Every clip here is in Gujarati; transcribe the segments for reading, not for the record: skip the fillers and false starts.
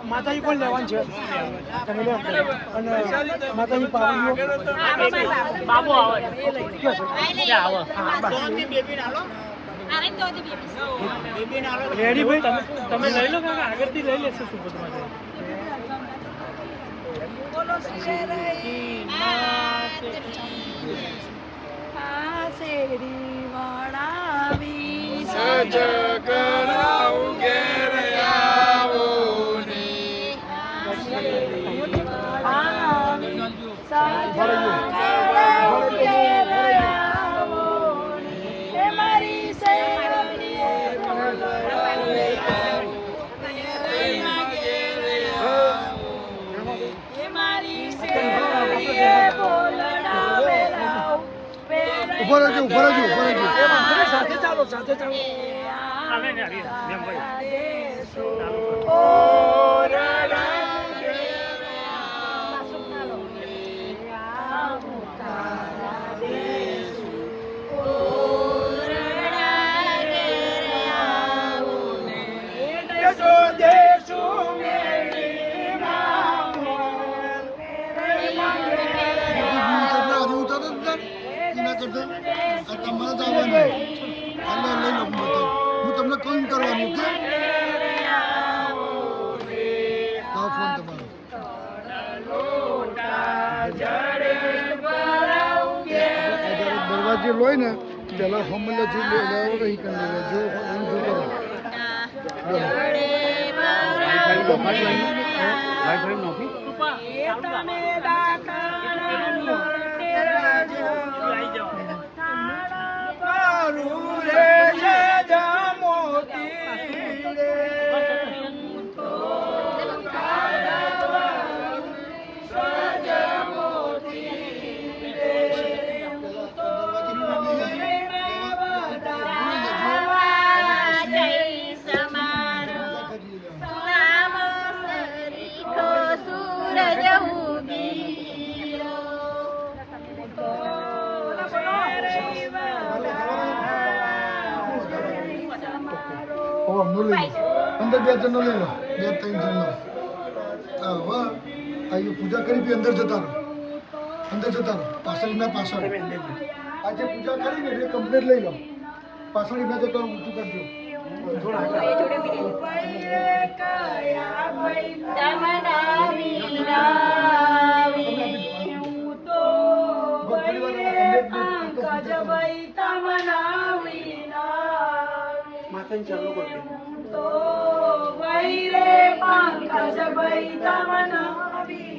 માતાજી કોણ લેવાનું છે તમે લો અને માતાજી પાવડીઓ બાબુ આવે રેડી ભાઈ તમે લઈ લો કાકા આગળથી લઈ લેશો સુભદ્રા બોલો શ્રી શેરી વણાવી સજ કરાઉ ઘેર આવો ને ઉભો રહેજો સાથે ચાલો હું તમને કોમ કરવાનું કે ફોન દરવાજે લોય ને પેલા હમલે જે લેવો રહી કર લેજો એમ જો કરો વાઈફાઈ નોખી અંદર બે જણનો લઈ લો 2-3 જણનો વાહ આયુ પૂજા કરી અંદર જતા રહો પાછળ પાછળ આજે પૂજા કરીને એટલે કમ્પ્લીટ લઈ લો પાછળ ના જતો ઊંચું કરજો માતાને ચાલુ કરી તો વૈરે પંકજ ભઈ તમનાવી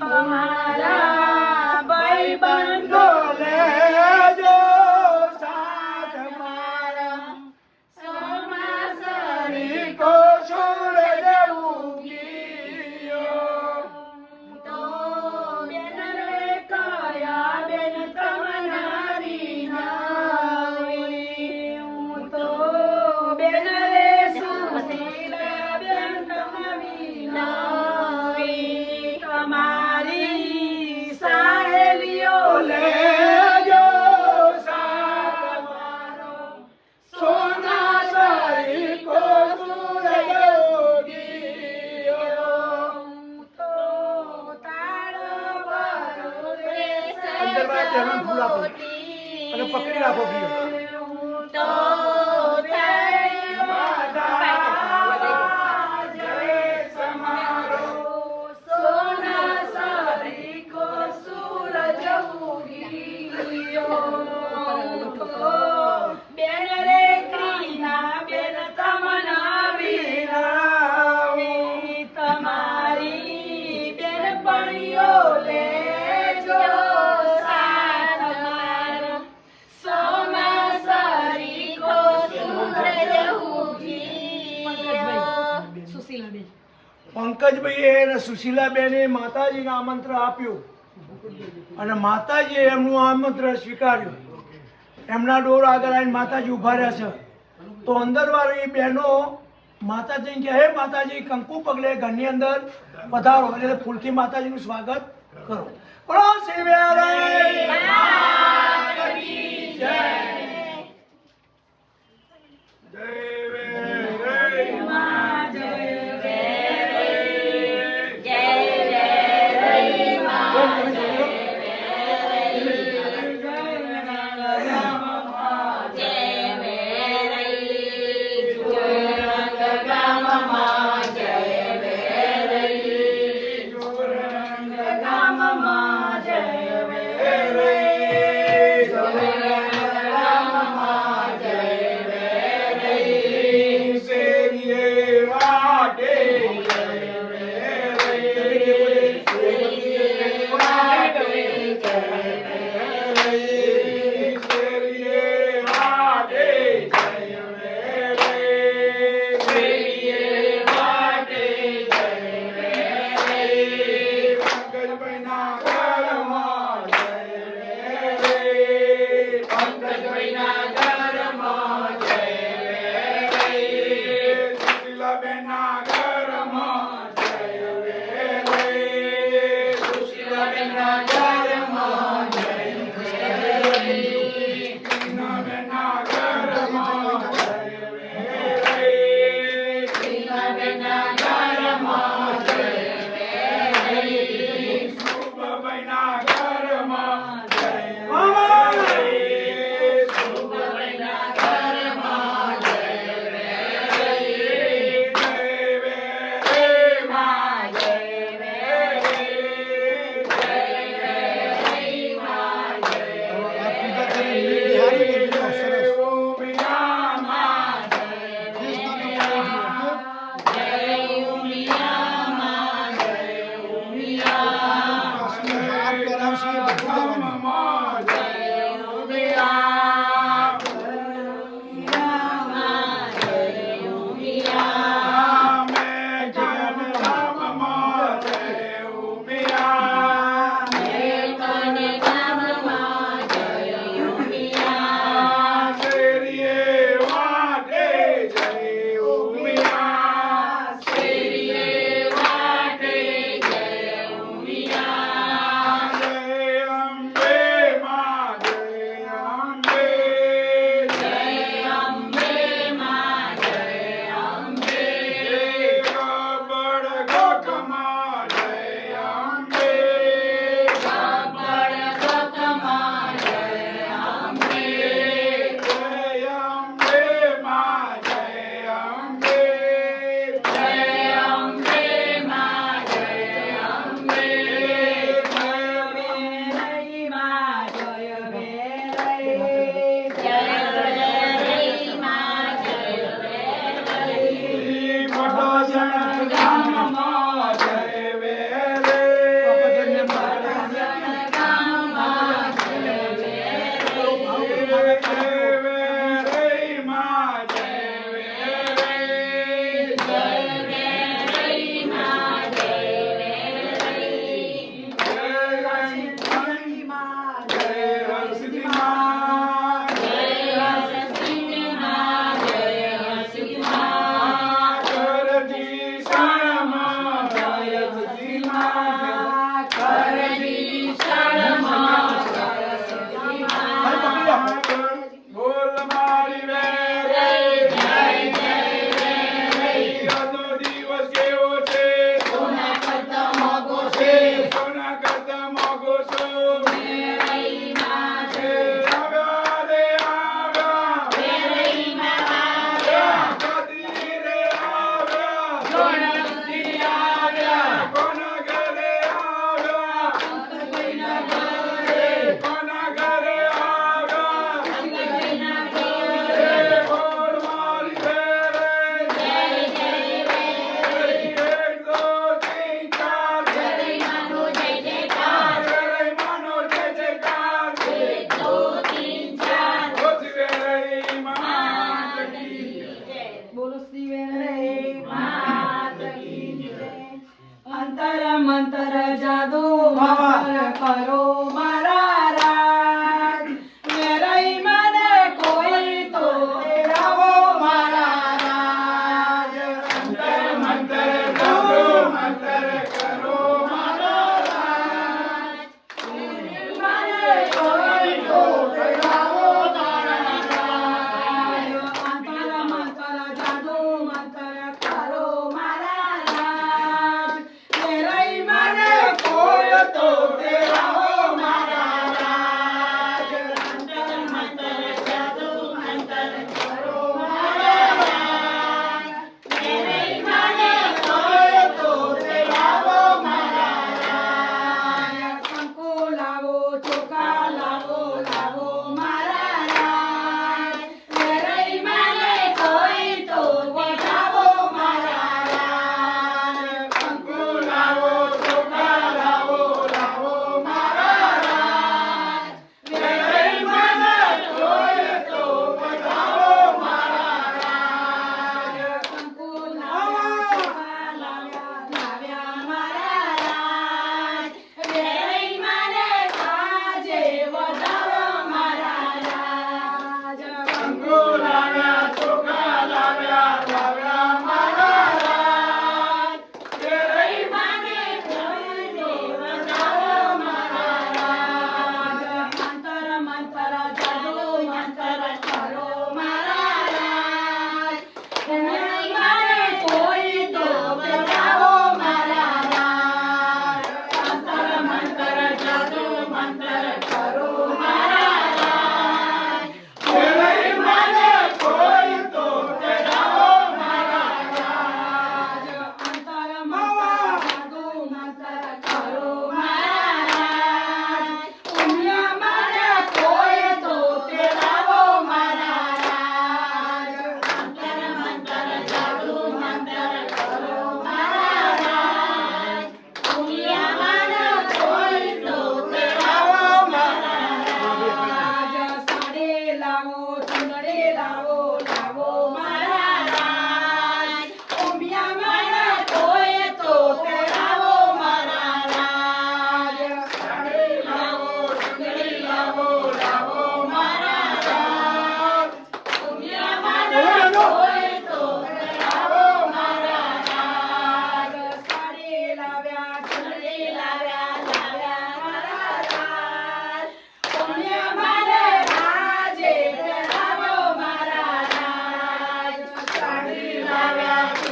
તમારા ભાઈ બંધો લેજો સાથ મારા સમાસરી કો સૂરજ ઉગિયો તો બેન રે કયા બેન તમનારી નાવી તો બેન રે સુશીલા બેન તમવી નાવી તમારી સહેલીઓ લેજો સાથ મારો સોના સરી કો સૂરજ ઉગિયો તો તાળ ભરોસે અંદર વાત ધ્યાન ફૂલ આપો અને પકડી રાખો ભી તો પંકજભાઈ અને સુશીલાબેને માતાજીને આમંત્રણ આપ્યું અને માતાજીએ એમનું આમંત્રણ સ્વીકાર્યું. એમના ડોર આગળ આવીને માતાજી ઊભા રહ્યા છે. તો અંદરવાળી બહેનો માતાજીને કહે, હે માતાજી કંકુ પગલે ઘરની અંદર પધારો, એટલે ફૂલથી માતાજીનું સ્વાગત કરો. બોલો શિવરાય માતા કી જય. જય રે મા જય સુશીલાબેનના ઘરમાં જય વેલઈ. સુશીલાબેનના ઘરમાં જય વેલઈ. કૃષ્ણાબેનના ઘરમાં જય વેલઈ. કૃષ્ણાબેનના ઘરમાં જય વેલઈ. સુખભાઈના ઘરમાં જય વેલઈ. સુખભાઈના ઘરમાં જય વેલઈ. જય વેલઈ માં જય વેલઈ. જય વેલઈ માં જય વેલઈ. જય ઉમિયા માં જય ઉમિયા. જય ઉમિયા માં જય ઉમિયા. જય રામમાં જય ઉમિયા. ઉમિયામાં જય ઉમિયા. મેઘન ગામમાં જય ઉમિયા. મેઘન ગામમાં જય ઉમિયા. શેરીએ વાટે જય ઉમિયા. શેરીએ વાટે જય ઉમિયા. જય અંબે માં જય અંબે. જય અંબે માં જય અંબે. કબડ ગોખમાં જય અંબે. કબડ ગોખમાં જય અંબે. જય અંબે માં જય અંબે. જય અંબે માં જય અંબે. જય વેલઈ માં જય વેલઈ. જય વેલઈ માં જય વેલઈ. મોઢોસણ ગામમાં જય વેલઈ. મોઢોસણ ગામમાં જય વેલઈ. જય વેલઈ માં જય વેલઈ. જય વેલઈ માં જય વેલઈ. જય હરસિદ્ધિ માં જય હરસિદ્ધિ માં. જય હરસિદ્ધિ માં જય હરસિદ્ધિ માં. કરજી શરણમાં જય હરસિદ્ધિ માં. કરજી શરણમાં જય હરસિદ્ધિ માં. બોલ મારી વેલઈ જય જય વેલઈ. આજનો દિવસ કેવો છે? સોના કરતા મોંઘો છે. સોના કરતા મોંઘો છે. વેલઈ માં છે. આવ્યા રે આવ્યા. વેલઈ માં આવ્યા. કદી રે આવ્યા. સોનાથી આવ્યા. કોના ઘરે આવ્યા. કોના ઘરે. કોના ઘરે આવ્યા. બોલ મારી વેલઈ જય જય વેલઈ. એક દો તીન ચાર. વેલઈ માનો જય જયકાર. વેલઈ માનો જય જયકાર. એક દો તીન ચાર. બોલ વેલઈ માત કી જય. બોલો શ્રી વેલઈ માત કી જય. અંતર મંતર જાદુ મંતર કરો મારા રાજ. વેલઈ મને કોઈ તો દેરાવો મારા રાજ. અંતર મંતર જાદુ મંતર કરો મારા રાજ. મને કોઈ તો દેરાવો મારા રાજ. અંતર મંતર જાદુ મંતર કરો મારા રાજ. વેલઈ મને કોઈ તો દેરાવો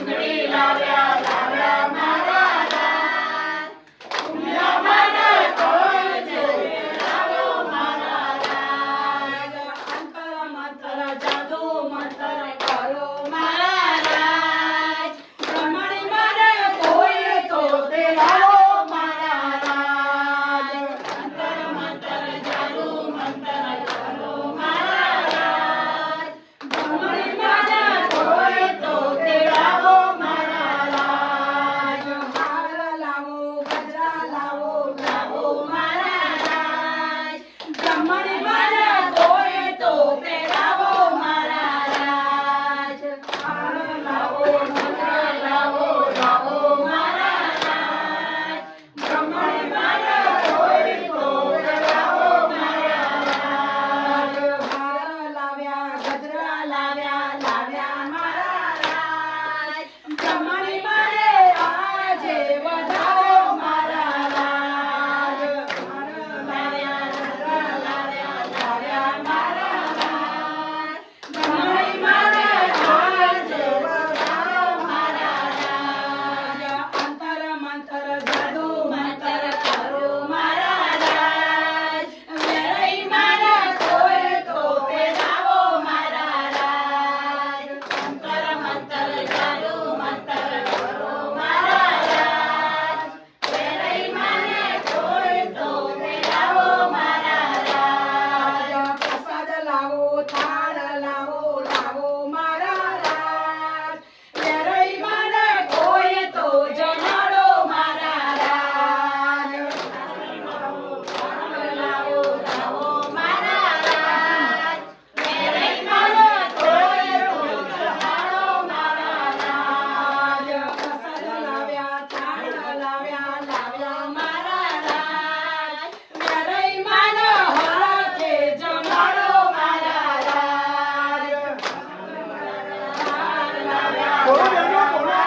ચૂંદડી લાવ્યા લાવ્યા મારા રાજ દુનિયા મને કોઈ જોવે લાવો મારા રાજ અંતર મંતર જાદુ મંતર કરો મારા રાજ બ્રહ્મણી મને કોઈ તો તે લાવો મારા રાજ અંતર મંતર જાદુ મંતર કરો મારા રાજ બ્રહ્મણી મને કોઈ તો તે લાવો મારા રાજ હાર લાવો ગજરા લાવો લાવો મારા રાજ બ્રહ્મણી મને કોઈ તો તે લાવો મારા રાજ હાર લાવો ગજરા લાવો લાવો મારા રાજ બ્રહ્મણી મને કોઈ તો તે લાવો મારા રાજ હાર લાવ્યા ગજરા લાવ્યા લાવ્યા મારા રાજ બ્રહ્મણી મને આજે વધાવો મારા રાજ હાર લાવ્યા ગજરા લાવ્યા લાવ્યા મારા રાજ બ્રહ્મણી મને આજે વધાવો મારા રાજ અંતર મંતર જાદુ મંતર કરો મારા રાજ વેરઈ મને કોઈ તો તે લાવો મારા રાજ અંતર મંતર જાદુ મંતર કરો મારા રાજ વેરઈ મને કોઈ તો તે લાવો મારા રાજ પ્રસાદ લાવો થાળ લાવો લાવો મારા રાજ વેરઈ મને કોઈ તો જમાડો મારા રાજ લાવો લાવો મારા રાજ વેરઈ મને કોઈ તો જમાડો મારા રાજ પ્રસાદ લાવ્યા થાળ લાવ્યા લાવ્યા મારા રાજ વેરઈ મને હરખે જમાડો મારા રાજ થાળ લાવ્યા બોલો બેનો, બોલો.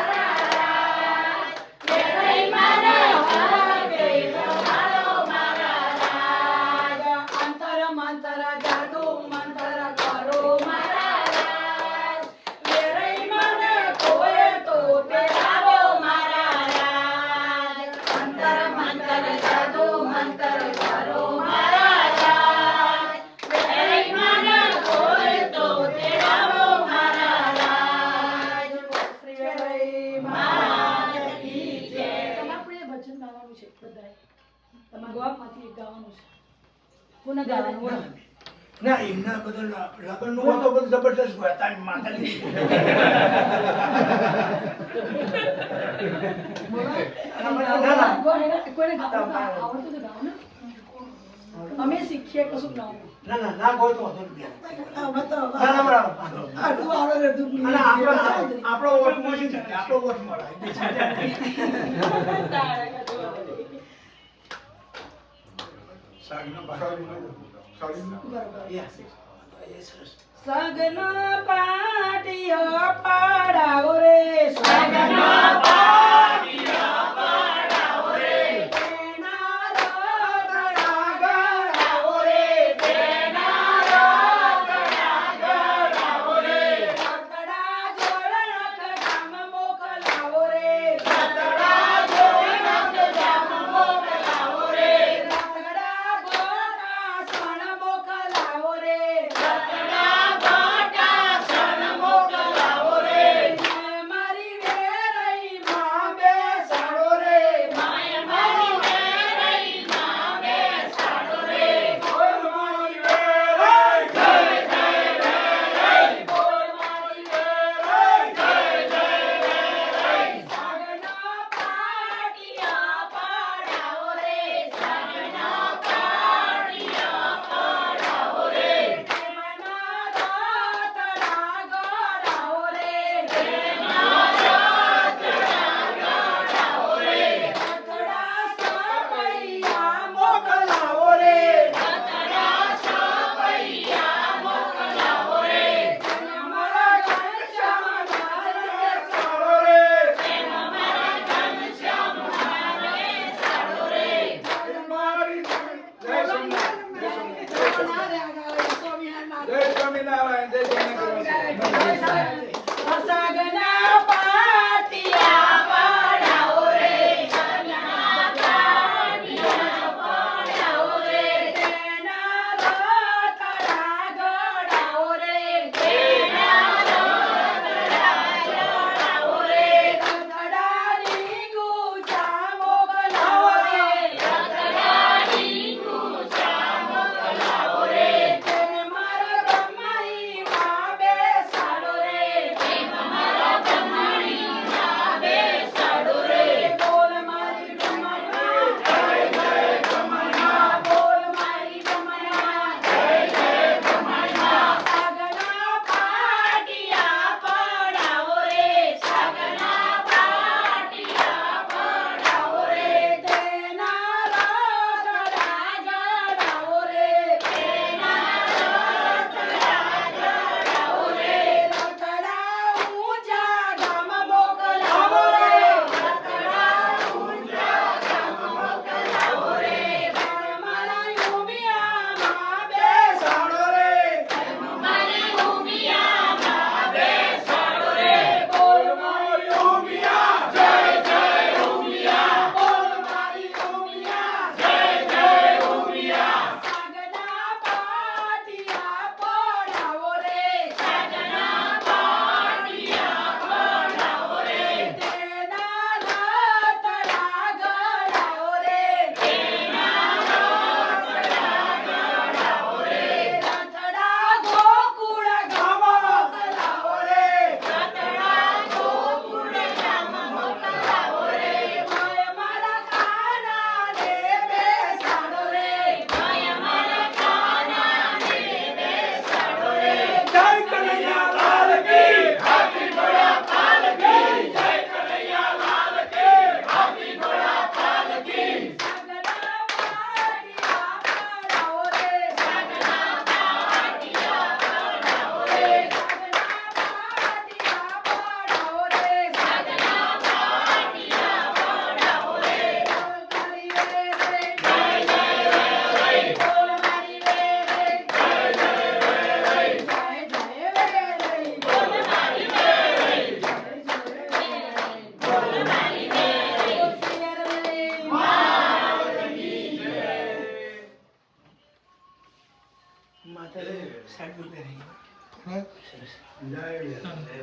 વેરઈ મને હરખે જમાડો મારા રાજ અંતર મંતર જાદુ મંતર કરો મારા રાજ વેરઈ મને કોઈ તો તે લાવો મારા રાજ અંતર મંતર જાદુ મંતર કરો મારા રાજ વેરઈ મને કોઈ તો તે લાવો મારા રાજ શ્રી વેરઈ મહારાજ કી જય. તમારે ભજન ગાવાનું છે બધાએ તમારા ગોવામાંથી ગાવાનું છે પુનઃ ગાવાનું બોલો. ના એમના બધા લગ્ન નું હોય તો બધું જબરદસ્ત હોય તારી માતાજી કોઈને ગાવાનું આવડતું તો ગાઓ ને. અમે શીખીએ કશું ગાવું. ના ના ના કોઈ તો વાંધો નહીં. ના ના બરાબર અને આપણો વોટ મળશે ને, આપણો વોટ મળે સગન પાટીઓ પાડાવો રે સગન પાટીઓ પાડાવો રે તેના રોગડા ગળાવો રે તેના રોગડા ગળાવો રે રતડા જોડણક ગામ મોકલાવો રે રતડા જોડણક ગામ મોકલાવો રે રતડા ગોટા સણ મોકલાવો રે રતડા ગોટા સણ મોકલાવો રે મારી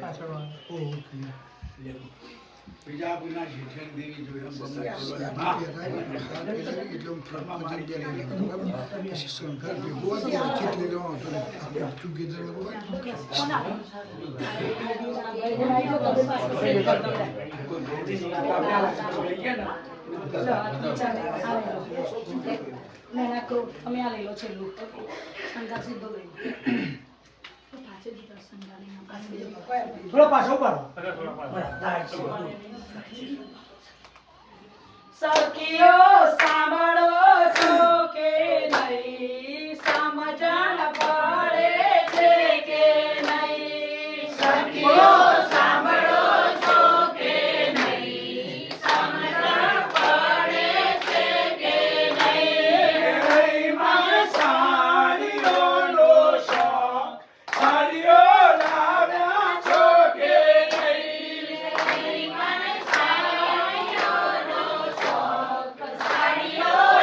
પાછળ વાળો. બીજાપુરના શેઠિયાની દેવી જોયા અમે આ લઈ લો છેલ્લું શંકર સીધો લઈ થોડો પાછો પાડો સખીઓ સાંભળો છો કે નહીં સમજણ પડે છે કે નહીં સખીઓ સાંભળો છો કે નહીં સમજણ પડે છે કે નહીં સાડીઓનો શોખ સાડીઓ લાવ્યા છો કે નહીં સાડીઓ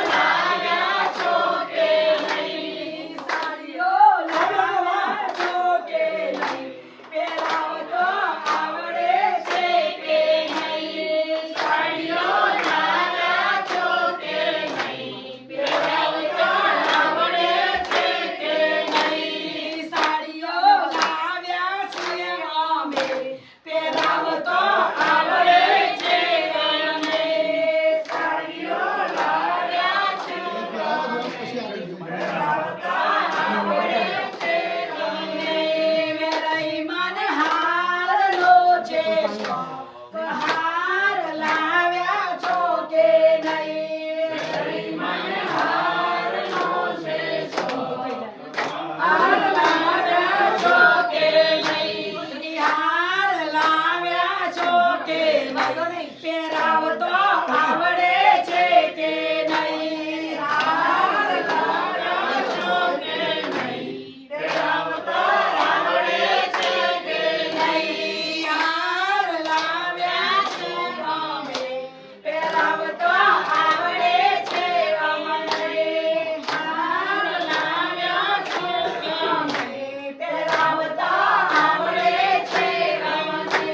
લાવ્યા છો કે નહીં સાડીઓ લાવ્યા છો કે નહીં પહેરાવતો આવડે છે કે નહીં સાડીઓ લાવ્યા છો કે નહીં પહેરાવતો આવડે છે કે નહીં સાડીઓ લાવ્યા છીએ અમે પહેરાવતો આવડે છે અમે સાડીઓ લાવ્યા છે વેરાઈ મન હારનો છે હાર લાવ્યા છો કે નહીં વેરાઈ મન હારનો છે હાર લાવ્યા છો કે નહીં હાર લાવ્યા છો કે નહીં પહેરાવતો આવડે છે કે નહીં હાર લાવ્યા છો કે નહીં પહેરાવતો આવડે છે કે નહીં હાર લાવ્યા છે અમે પહેરાવતો આવડે છે અમને હાર લાવ્યા છે અમે પહેરાવતો આવડે છે અમને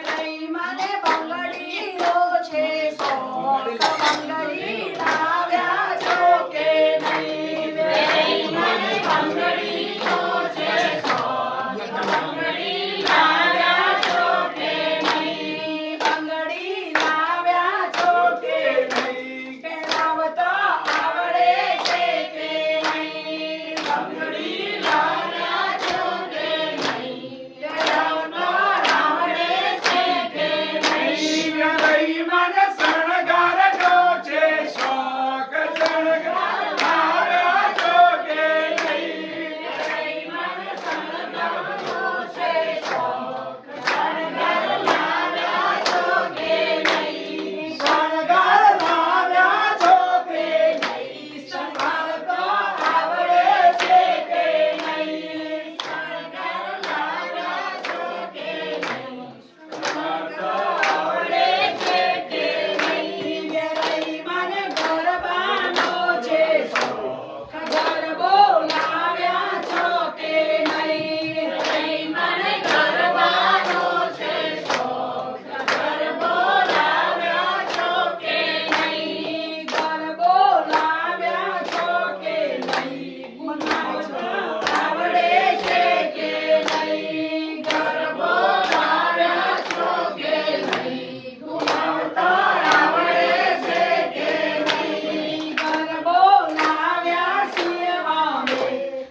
રહી મને બંગડીનો છે શોખ બંગડી લાવ્યા છો કે નહીં રહી મને બંગડીનો છે શોખ બંગડી લાવ્યા છો કે નહીં બંગડી લાવ્યા છો કે નહીં પહેરાવતો આવડે છે કે નહીં બંગડી લાવ્યા છો કે નહીં પહેરાવતો આવડે છે કે નહીં રહી મન શણગારનો છે શોખ શણગાર લાવ્યા છો કે નહીં રહી મન શણગારનો છે શોખ શણગાર લાવ્યા છો કે નહીં શણગાર લાવ્યા છો કે નહીં શણગાર તો આવડે છે કે નહીં શણગાર લાવ્યા છો કે નહીં શણગાર તો આવડે છે કે નહીં વેરાઈ મને ગરબાનો છે શોખ ગરબો લાવ્યા છો કે નહીં વેરાઈ મને ગરબાનો છે શોખ ગરબો લાવ્યા છો કે નહીં ગરબો લાવ્યા છો કે નહીં ગુમાવતો આવડે છે કે નહીં ગરબો લાવ્યા છો કે નહીં ગુમાવતો આવડે છે કે નહીં ગરબો લાવ્યા છીએ અમે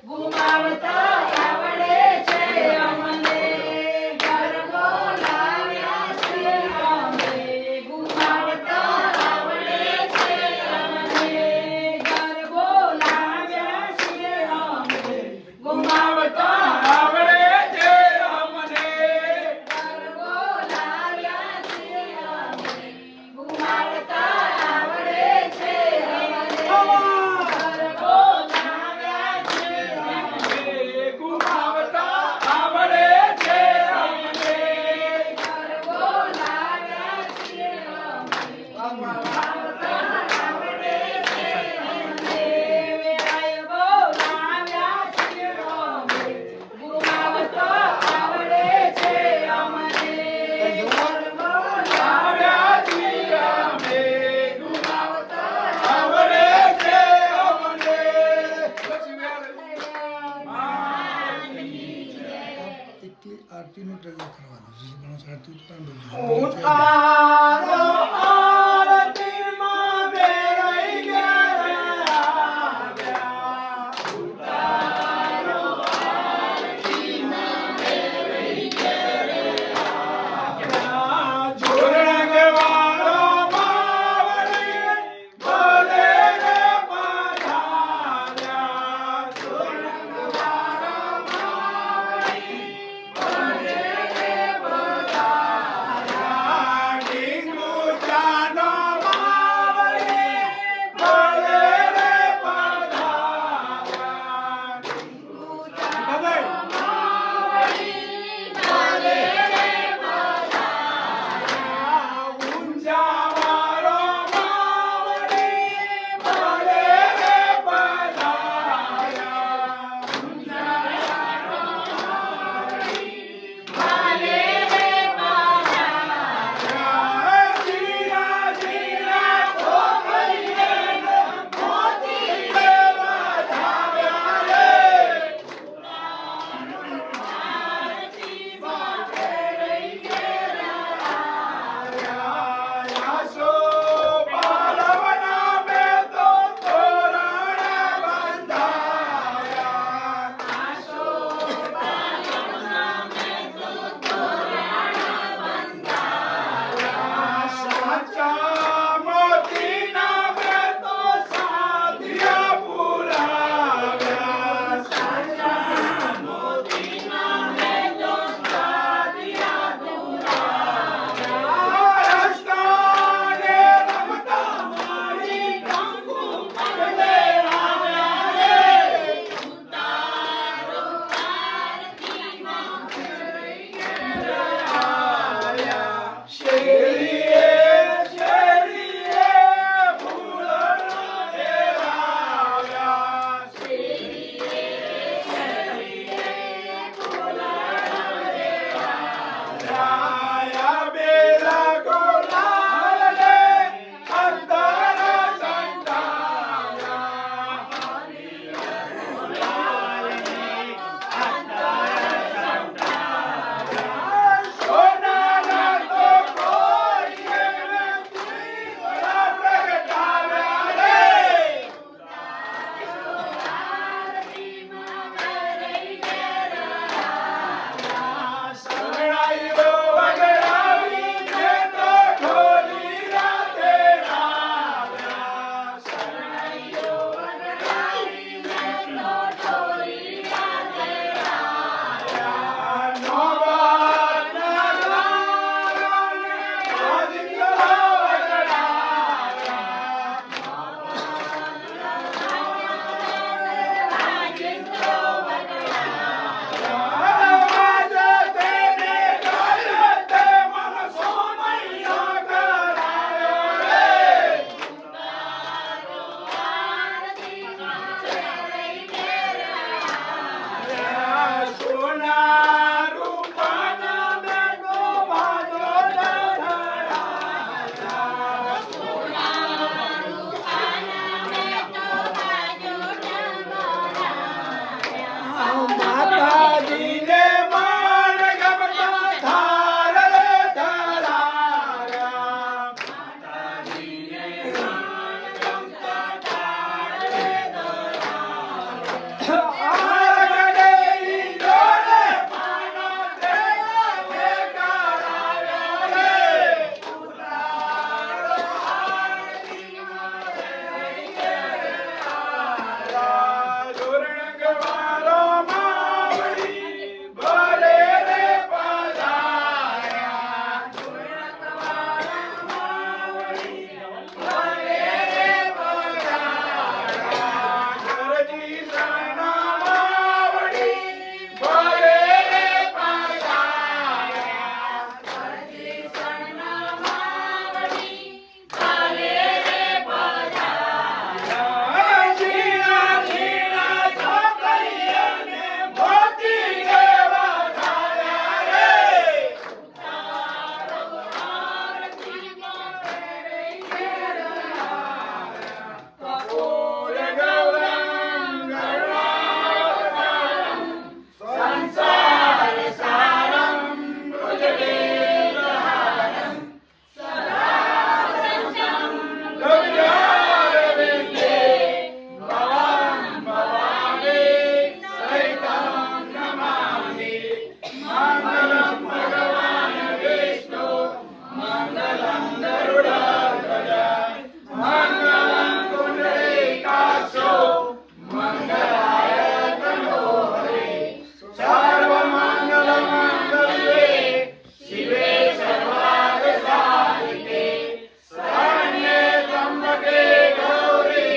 ગુમાવતો આવડે છે અમને ગરબો લાવ્યા છીએ અમે ગુમાવતો આવડે છે અમને ગરબો લાવ્યા છીએ અમે ગુમાવતો આવડે છે અમને ગરબો લાવ્યા છીએ અમે ગુમાવતો આવડે છે અમને ગરબો લાવ્યા છીએ અમે ગુમાવતા આવડે છે અમને ગરબો લાવ્યા છીએ અમે ગુમાવતો આવડે છે અમને વેરાઈ બો લાવ્યા છીએ અમે ગુમાવતો ઉતારો આરતીમાં બેરાઈ ગયા જોરણવાળો માવડી બોલે રે પધાર્યા જોરણવાળો માવડી બોલે રે પધાર્યા गरुडध्वज मंगलं पुंडरीकाक्षो मंगलाय तनोहरे सर्वमंगलमंगल्ये शिवे सर्वार्थसाधिके शरण्ये त्र्यंबके गौरी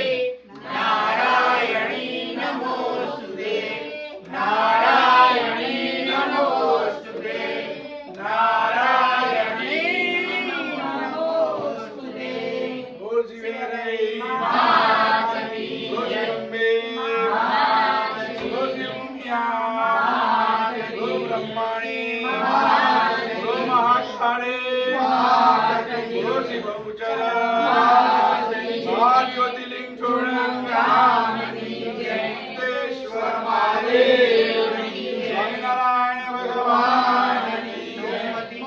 नारायणी नमोस्तुते नारायणी नमोस्तुते नारायणी नमोस्तुते बोल शिवे माता की बोल अम्बे माता की बोल उम्या माता की बोल ब्रह्मणी माता की बोल महाकाली माता की बोल शिव उचर माता की बोल ज्योतिर्लिंग चूड़ंगामणि जयंतेश्वर महादेव स्वामीनारायण भगवान की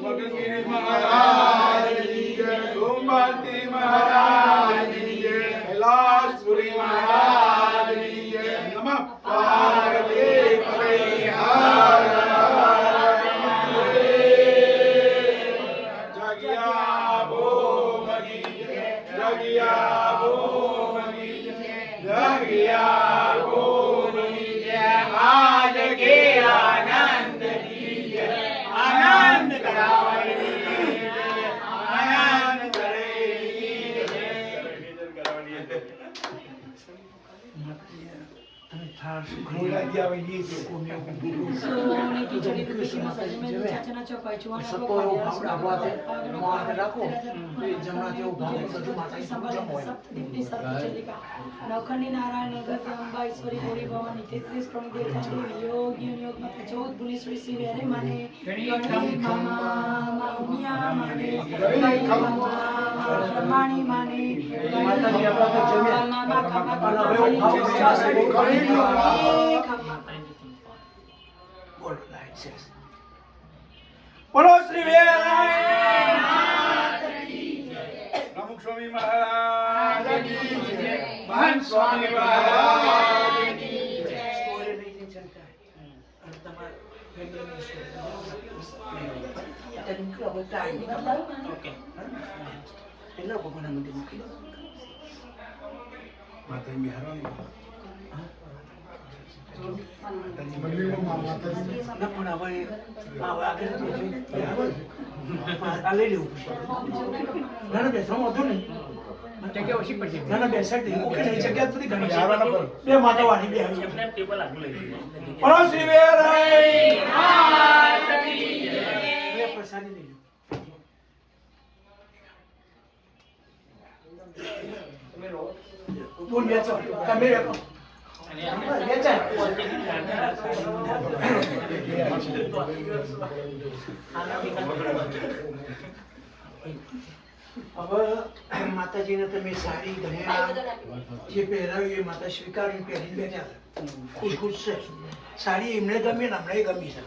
मगनगिरी महाराज की जय सोमवती महाराज की जय कैलाशपुरी महाराज की जय नमः पार्वती पते हर हर महादेव जगिया भोमगी जगिया भोमगी जगिया भोमगी आज के आनंद की जय आनंद करावे आनंद करे સોની ખીચડી દૂધીમાં સજમેલ ચાચના ચોપાઈ ચુવાના સતો એવો ભાવ ડાબવા તે મોહાને રાખો તો એ જમણા જેવો ભાવ બધું માતાજી પૂજન હોય સપ્તદીપની સર્વચલિકા નવખંડી નારાયણ નગર અંબા ઈશ્વરી ગોરી ભવાની 33 પ્રમુખ દેવતાની યોગી યોગ માતા 14 ભુવનેશ્વરી શ્રી વેરે માને ગણી મામા ઉમિયા માને ગણી મામા બ્રહ્માણી માને માતાજી આપણા તો જમે મામા ખાવા અને હવે એવું ભાવ બોલ લાઈટ છે બોલો શ્રી વેરાય માતા કી જય प्रमुख स्वामी महाराज की जय महंत स्वामी महाराज की जय સ્ટોરી લઈ જઈને ચલતા અને તમારે ગંગાની સ્ટોરી આ નીકળો બધા આવી ઓકે એટલે ભગવાન મંદિર મૂકી माता बिहारवानी ના પણ હવે આગળ આ લઈ લેવું ના ના બેસવા વાંધો નહીં જગ્યા ઓછી પડશે ના ના બેસાડ દે ઓકે નહીં જગ્યા થોડી ઘણી બે માતા વાળી બે આવી બોલો શ્રી વેરાય માતા કી જય બે પ્રસાદી લઈ લો બોલ બેસો તમે બેસો હવે માતાજીને તમે સાડી ઘરેણા જે પહેરાવી એ માતા સ્વીકારી પહેરીને બેઠા ખુશ ખુશ છે સાડી એમને ગમી ને હમણાં ગમી છે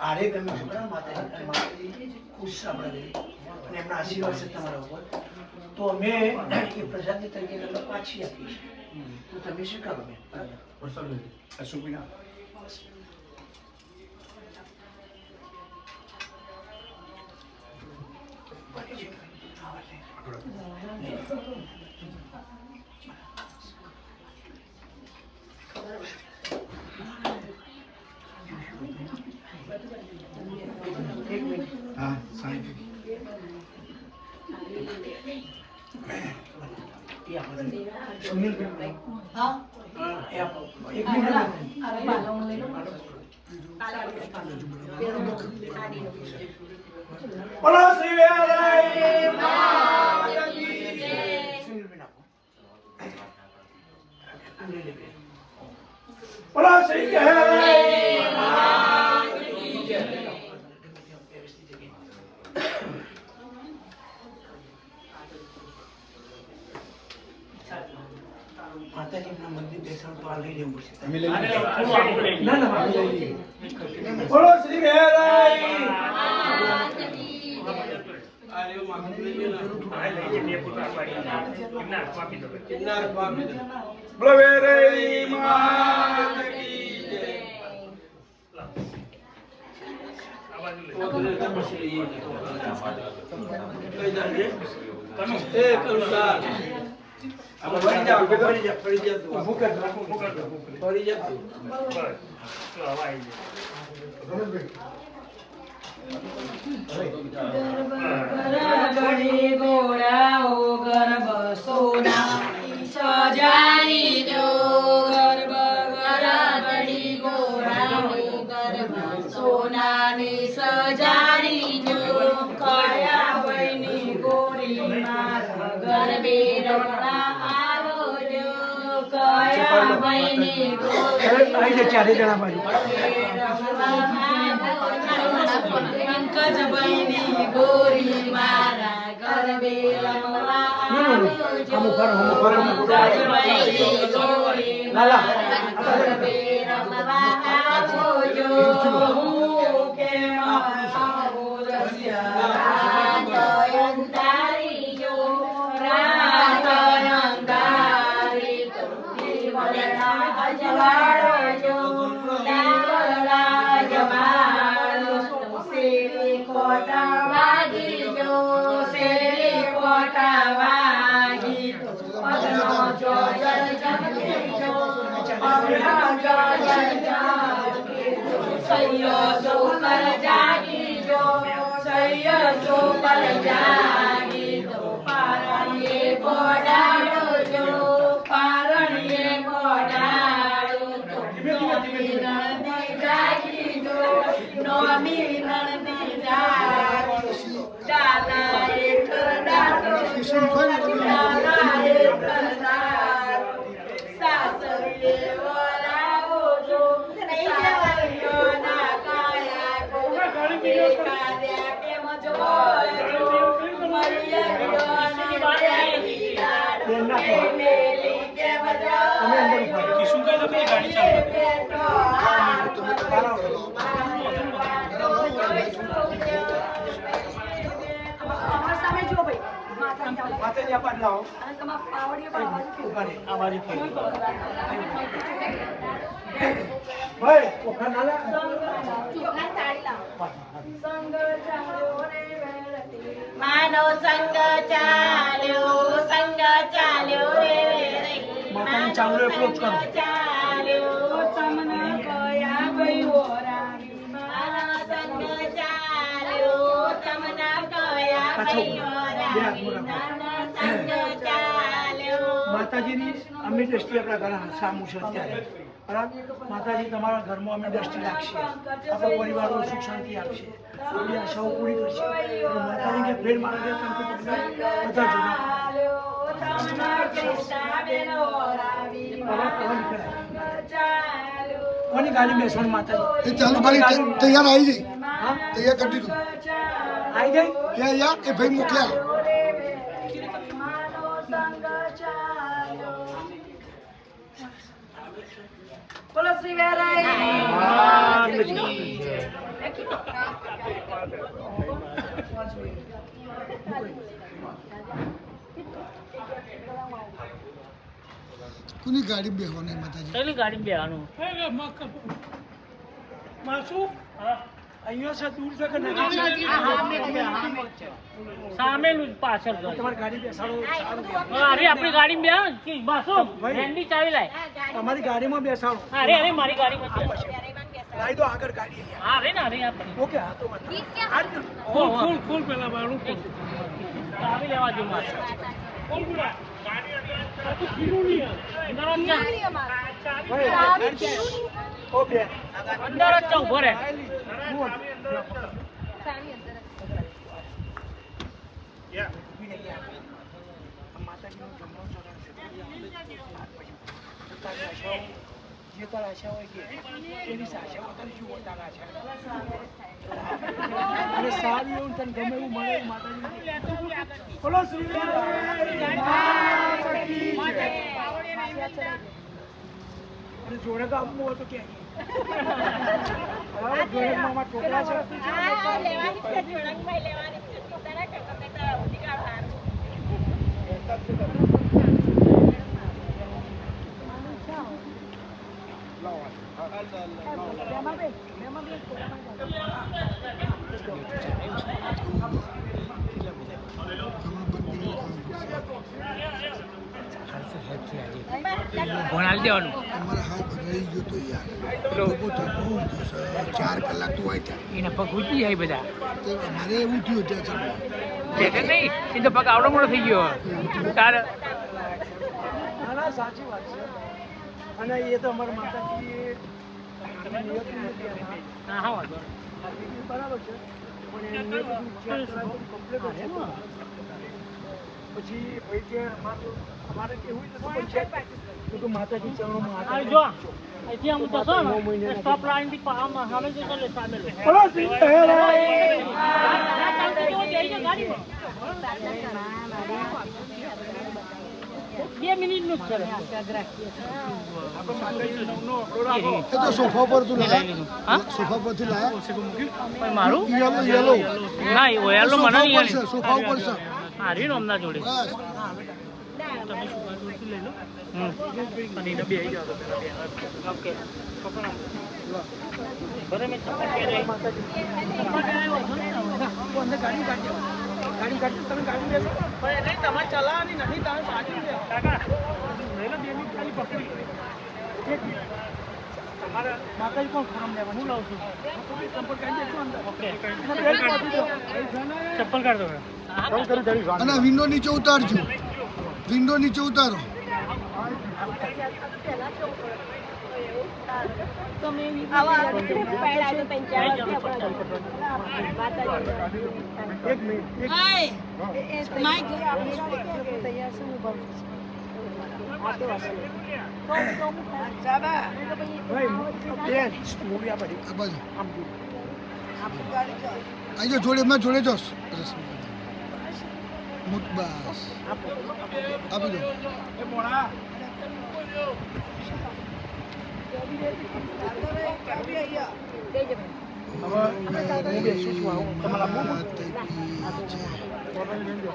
આરે ગમી છે બરાબર માતાજી ખુશ છે આપણા અને એમના આશીર્વાદ છે તમારા ઉપર તો અમે એ પ્રસાદી તરીકે તમને પાછી આપી છે તો તમે સ્વીકારો બેન अशुभिना हाँ साईं સુનિલ હા એક મિનિટ અરે બાલણ લઈ લો બોલો શ્રી વેરાય માતા કી જય સુનિલ બેન આપો લઈ લે બેન બોલો શ્રી વેરાય માતા કી જય માતાજીના મંદિર બેસણ તો આ લઈ લેવું પડશે हमें ले ના ના મારે લઈ લઈએ બોલો શ્રી વેરાય बोलो वेरे माता की जय ગરબડી ગોરાઓ ગરબ સોનાની સજાની જો ગરબડી ગોરાઓ ગરબ સોનાની સજાની જો કયા વયની ગોરી મારા ગરબે રમવા આવો જો કયા વયની ગોરી આવી જાય ચારે જણા બાજુ પંકજભાઈની ગોરી મારા ગરબે રમવા આવજો પંકજભાઈની ગોરી મારા ગરબે રમવા આવજો હું કેમ આવો રસિયા અંધારી જો રાત અંધારી તો દીવડા અજવાળો જો દીવડા જમાડો શેરી કોટા વાગી જો શેરી કોટા વાગી તો પગનો જો જલ જમકે જો પગનો જો જલ જમકે સૈયો સો પર જાગી જો સૈયો સો પર જાગી તો પારણીએ કોડાડો જો પારણીએ કોડાડો તો નોમી નણદી જાગી જો નોમી નણદી જાગી દાદા એક દાદો દાદા એક દાદો સાસરીએ વરાવો જો સાસરીઓ ના કાયા કો એકાદ્યા કેમ જોજો માતાજી આ પાટ લાવો ભાઈ ઓખા ના લા માનો સંગ ચાલ્યો રે માતાજી ચાંગલો એટલો જ કરો ચાલ્યો તમને કયા ગયો રામી માનો સંગ ચાલ્યો તમને કયા ગયો રામી માનો સંગ ચાલ્યો માતાજીની અમે દ્રષ્ટિ આપણા ઘણા સામું છે અત્યારે બરાબર માતાજી તમારા ઘરમાં અમે દ્રષ્ટિ રાખશે આપણા પરિવારનો સુખ શાંતિ આપશે આપણી આશાઓ પૂરી કરશે અને માતાજી કે ફેર મારા ઘેર કામ તો તમને બધા જોડા કોની ગાડી બેસવાની માતાજી ચાલો ભાઈ તૈયાર આવી જઈ હા તૈયાર કરી દીધું આવી ગઈ યાર એ ભાઈ મોકલ્યા બોલો શ્રી વેરાઈ કોની ગાડી બેહવાની માતાજી કઈ ગાડી બેવાનું માસુ અહીંયા છે દૂર છે કે નજીક છે સામેનું જ પાછળ ઘર. તમારી ગાડી બેસાડો સારું અરે આપણી ગાડી બે કે બાસુ હેન્ડી ચાવી લાય. તમારી ગાડીમાં બેસાડો અરે મારી ગાડીમાં છે. લાવી દો આગળ ગાડી અહીંયા. અરે ના અરે આપણી ઓકે હા તો વાંધો નહીં. ખોલ પેલા બારું ચાવી લેવા જો મારે ભાઈ, ઓ બેન. અંદર જ છે ઉભો રે. માતાજીનું જમવાનું ચરણ છે. જે તારા આશા હોય કે એની આશા તારી શું હોય તારા આશા અને સારું એવું તને ગમે એવું મળે એવું માતાજી બોલો શ્રી અને જોડે તો આપવું હોય તો કે જોડે ટોકરા છે ભણાવી દેવાનું અમારા હાથ રહી ગયો તો યાર બહુ થતું 4 કલાક તો હોય ત્યાં એના પગ ઉઠી જાય બધા તો અમારે એવું થયું ત્યાં છે છે નહીં એ તો પગ આવડો મોટો થઈ ગયો તારે ના ના સાચી વાત છે અને એ તો અમારા માતાજી તમે નિયતિ નથી એમાં. હા હા વાંધો બરાબર છે પણ એ નિયતિ ચેક કરાવી કમ્પ્લીટ છે પછી ભાઈ કે અમારે કેવું નથી પણ ચેક તો માતાજી ચરણોમાં હાથ નહીં. જો અહીંથી આમ જશો ને સ્ટોપ લાઈન થી આમ સામે જશો એટલે સામે લો બોલો શ્રી પહેરાય. બે મિનિટ નું જ છે એ તો સોફા પર તું હા? લાયા સોફા પરથી લાયા પણ મારું યલો ના એ ઓયાલો મને નહીં છે સોફા ઉપર છે હારી અમના જોડે બસ તમે શું લઈ લો અને એને બે આવી જાવ ઓકે બરે મેં ચપ્પલ પહેરે ગાડી કાઢી તમે ગાડી બેસો પણ નહીં તમારે ચલાવવાની નથી તમે સાચું છે કાકા લઈ લો 2 મિનિટ ખાલી પકડી એક મિનિટ તમારા માતાજી કોણ ફોરમ લેવાનું હું લાવું છું સંપર્ક કરી દેજો અંદર ઓકે ચપ્પલ ચપ્પલ કાઢ દો અને વિન્ડો નીચે ઉતારજો વિન્ડો નીચે ઉતારો એક મિનિટ ભાઈ બેન મૂવી આ બધી આ બાજુ આમ જુઓ. અહીં જો જોડે મેં જોડે જોશ બસ આપી દો એ મોણા હવે હું બેસું છું આવું તમારા માતા કી જય.